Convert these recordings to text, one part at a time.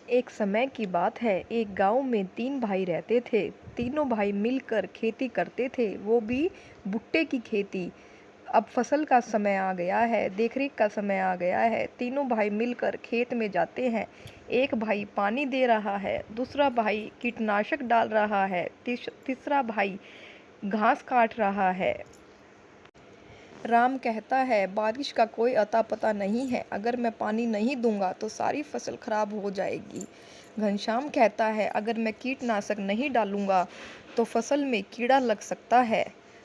एक समय की बात है, एक गांव में 3 भाई रहते थे। तीनों भाई मिलकर खेती करते थे, वो भी भुट्टे की खेती। अब फसल का समय आ गया है, देखरेख का समय आ गया है। तीनों भाई मिलकर खेत में जाते हैं। एक भाई पानी दे रहा है, दूसरा भाई कीटनाशक डाल रहा है, तीसरा भाई घास काट रहा है। राम कहता है, बारिश का कोई अता पता नहीं है, अगर मैं पानी नहीं दूंगा तो सारी फसल खराब हो जाएगी। घनश्याम कहता है, अगर मैं कीटनाशक नहीं डालूंगा तो फसल में कीड़ा लग सकता है।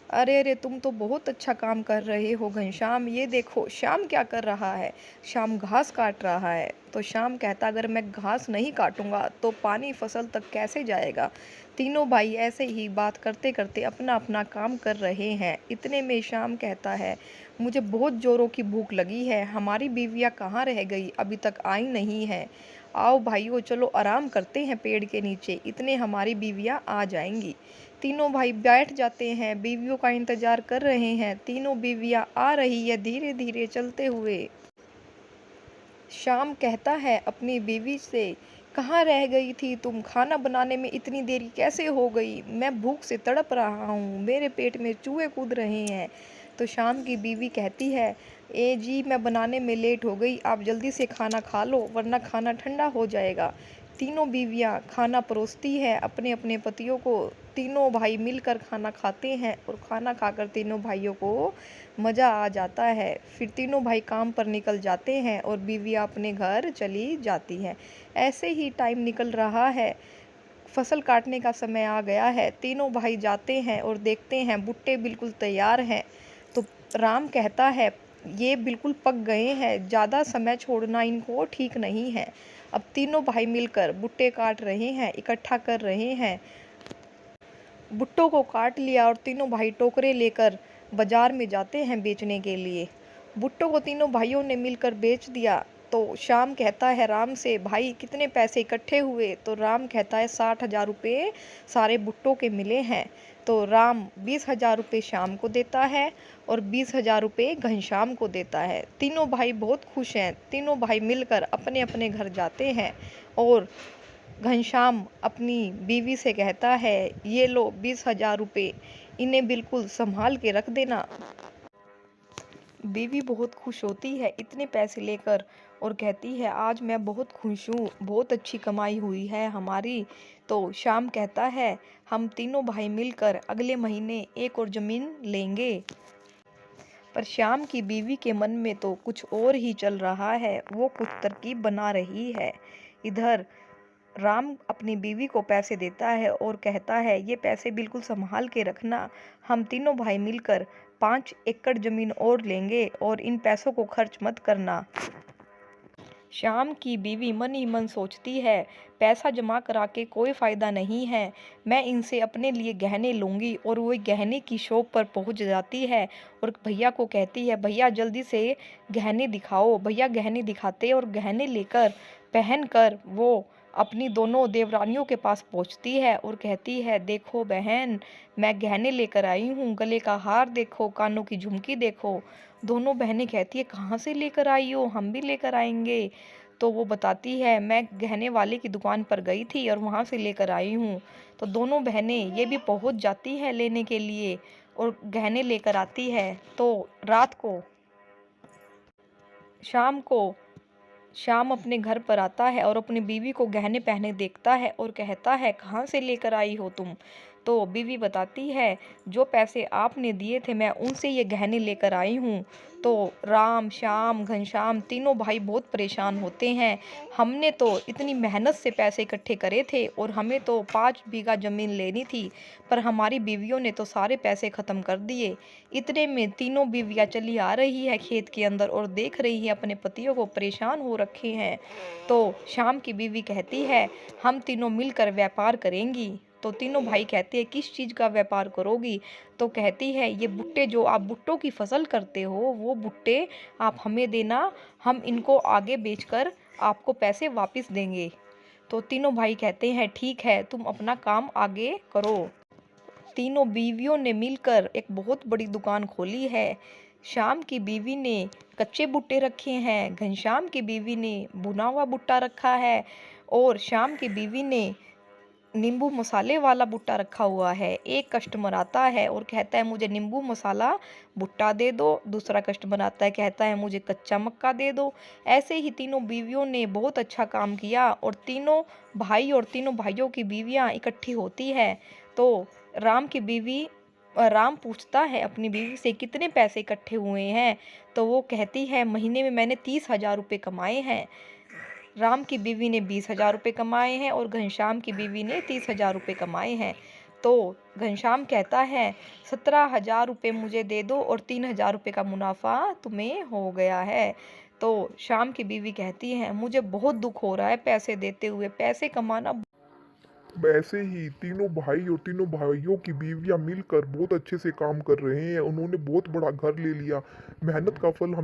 अरे अरे, तुम तो बहुत अच्छा काम कर रहे हो घनश्याम, ये देखो श्याम क्या कर रहा है। श्याम घास काट रहा है। तो श्याम कहता, अगर मैं घास नहीं काटूंगा तो पानी फसल तक कैसे जाएगा। तीनों भाई ऐसे ही बात करते करते अपना अपना काम कर रहे हैं। इतने में श्याम कहता है, मुझे बहुत जोरों की भूख लगी है, हमारी बीवियाँ कहाँ रह गई, अभी तक आई नहीं है। आओ भाइयों, चलो आराम करते हैं पेड़ के नीचे, इतने हमारी बीवियाँ आ जाएंगी। तीनों भाई बैठ जाते हैं, बीवियों का इंतजार कर रहे हैं। तीनों बीवियाँ आ रही है धीरे धीरे चलते हुए। श्याम कहता है अपनी बीवी से, कहाँ रह गई थी तुम, खाना बनाने में इतनी देरी कैसे हो गई, मैं भूख से तड़प रहा हूँ, मेरे पेट में चूहे कूद रहे हैं। तो श्याम की बीवी कहती है, ए जी, मैं बनाने में लेट हो गई, आप जल्दी से खाना खा लो वरना खाना ठंडा हो जाएगा। तीनों बीवियाँ खाना परोसती है अपने अपने पतियों को। तीनों भाई मिलकर खाना खाते हैं और खाना खाकर तीनों भाइयों को मज़ा आ जाता है। फिर तीनों भाई काम पर निकल जाते हैं और बीवियाँ अपने घर चली जाती हैं। ऐसे ही टाइम निकल रहा है, फसल काटने का समय आ गया है। तीनों भाई जाते हैं और देखते हैं भुट्टे बिल्कुल तैयार हैं। तो राम कहता है, ये बिल्कुल पक गए हैं, ज़्यादा समय छोड़ना इनको ठीक नहीं है। अब तीनों भाई मिलकर भुट्टे काट रहे हैं, इकट्ठा कर रहे हैं। भुट्टों को काट लिया और तीनों भाई टोकरे लेकर बाजार में जाते हैं बेचने के लिए। भुट्टों को तीनों भाइयों ने मिलकर बेच दिया। तो श्याम कहता है राम से, भाई कितने पैसे इकट्ठे हुए। तो राम कहता है, 60,000 रुपये सारे भुट्टों के मिले हैं। तो राम 20,000 रुपये श्याम को देता है और 20,000 रुपये घनश्याम को देता है। तीनों भाई बहुत खुश हैं। तीनों भाई मिलकर अपने अपने घर जाते हैं और घनश्याम अपनी बीवी से कहता है, ये लो 20,000 रुपये, इन्हें बिल्कुल संभाल के रख देना। बीवी बहुत खुश होती है इतने पैसे लेकर और कहती है, आज मैं बहुत खुश हूँ, बहुत अच्छी कमाई हुई है हमारी। तो श्याम कहता है, हम तीनों भाई मिलकर अगले महीने एक और ज़मीन लेंगे। पर श्याम की बीवी के मन में तो कुछ और ही चल रहा है, वो कुछ तरकीब बना रही है। इधर राम अपनी बीवी को पैसे देता है और कहता है, ये पैसे बिल्कुल संभाल के रखना, हम तीनों भाई मिलकर 5 एकड़ ज़मीन और लेंगे और इन पैसों को खर्च मत करना। श्याम की बीवी मन ही मन सोचती है, पैसा जमा करा के कोई फ़ायदा नहीं है, मैं इनसे अपने लिए गहने लूँगी। और वो गहने की शॉप पर पहुंच जाती है और भैया को कहती है, भैया जल्दी से गहने दिखाओ। भैया गहने दिखाते और गहने लेकर पहन कर वो अपनी दोनों देवरानियों के पास पहुंचती है और कहती है, देखो बहन, मैं गहने लेकर आई हूँ, गले का हार देखो, कानों की झुमकी देखो। दोनों बहनें कहती है, कहाँ से लेकर आई हो, हम भी लेकर आएंगे। तो वो बताती है, मैं गहने वाले की दुकान पर गई थी और वहाँ से लेकर आई हूँ। तो दोनों बहनें ये भी पहुँच जाती है लेने के लिए और गहने लेकर आती है। तो रात को शाम को श्याम अपने घर पर आता है और अपनी बीवी को गहने पहने देखता है और कहता है, कहाँ से लेकर आई हो तुम। तो बीवी बताती है, जो पैसे आपने दिए थे मैं उनसे ये गहने लेकर आई हूँ। तो राम, श्याम, घनश्याम तीनों भाई बहुत परेशान होते हैं। हमने तो इतनी मेहनत से पैसे इकट्ठे करे थे और हमें तो 5 बीघा ज़मीन लेनी थी, पर हमारी बीवियों ने तो सारे पैसे ख़त्म कर दिए। इतने में तीनों बीवियाँ चली आ रही है खेत के अंदर और देख रही है अपने पतियों को परेशान हो रखे हैं। तो शाम की बीवी कहती है, हम तीनों मिलकर व्यापार करेंगी। तो तीनों भाई कहते हैं, किस चीज़ का व्यापार करोगी। तो कहती है, ये भुट्टे जो आप भुट्टों की फसल करते हो वो भुट्टे आप हमें देना, हम इनको आगे बेचकर आपको पैसे वापस देंगे। तो तीनों भाई कहते हैं, ठीक है, तुम अपना काम आगे करो। तीनों बीवियों ने मिलकर एक बहुत बड़ी दुकान खोली है। श्याम की बीवी ने कच्चे भुट्टे रखे हैं, घनश्याम की बीवी ने भुना हुआ भुट्टा रखा है और श्याम की बीवी ने नींबू मसाले वाला भुट्टा रखा हुआ है। एक कस्टमर आता है और कहता है मुझे नींबू मसाला भुट्टा दे दो। दूसरा कस्टमर आता है, कहता है मुझे कच्चा मक्का दे दो। ऐसे ही तीनों बीवियों ने बहुत अच्छा काम किया और तीनों भाई और तीनों भाइयों की बीवियां इकट्ठी होती है। तो राम की बीवी राम पूछता है अपनी बीवी से कितने पैसे इकट्ठे हुए हैं। तो वो कहती है महीने में मैंने 30,000 रुपये कमाए हैं। राम की बीवी ने 20,000 रुपये कमाए हैं और घनश्याम की बीवी ने 30,000 रुपये कमाए हैं। तो घनश्याम कहता है 17,000 रुपये मुझे दे दो और 3,000 रुपये का मुनाफा तुम्हें हो गया है। तो श्याम की बीवी कहती है मुझे बहुत दुख हो रहा है पैसे देते हुए, पैसे कमाना। वैसे ही तीनों भाई और तीनों भाइयों की बीवियां मिलकर बहुत अच्छे से काम कर रहे हैं। उन्होंने बहुत बड़ा घर ले लिया। मेहनत का फल हमेशा